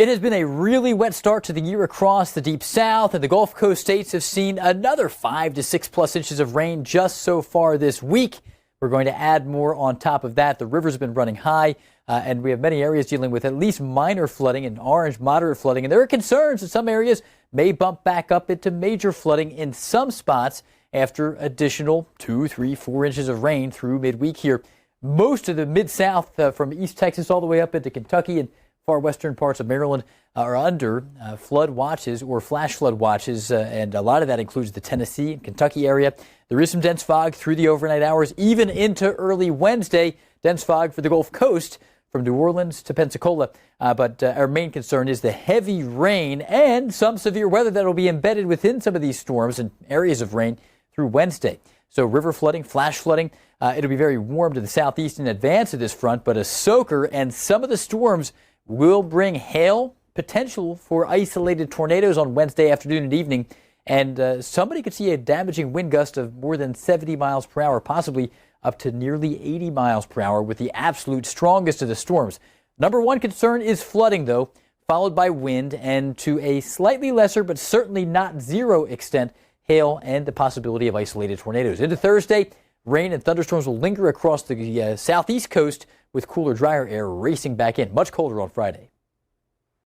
It has been a really wet start to the year across the deep south, and the Gulf Coast states have seen another 5 to 6+ inches of rain just so far this week. We're going to add more on top of that. The rivers have been running high, and we have many areas dealing with at least minor flooding and orange moderate flooding. And there are concerns that some areas may bump back up into major flooding in some spots after additional 2, 3, 4 inches of rain through midweek here. Most of the mid-south from East Texas all the way up into Kentucky and far western parts of Maryland are under flood watches or flash flood watches, and a lot of that includes the Tennessee and Kentucky area. There is some dense fog through the overnight hours, even into early Wednesday. Dense fog for the Gulf Coast from New Orleans to Pensacola. But our main concern is the heavy rain and some severe weather that will be embedded within some of these storms and areas of rain through Wednesday. So river flooding, flash flooding. It'll be very warm to the southeast in advance of this front, but a soaker, and some of the storms will bring hail, potential for isolated tornadoes on Wednesday afternoon and evening. And somebody could see a damaging wind gust of more than 70 miles per hour, possibly up to nearly 80 miles per hour with the absolute strongest of the storms. Number one concern is flooding, though, followed by wind, and to a slightly lesser but certainly not zero extent, hail and the possibility of isolated tornadoes. Into Thursday, rain and thunderstorms will linger across the southeast coast with cooler, drier air racing back in. Much colder on Friday.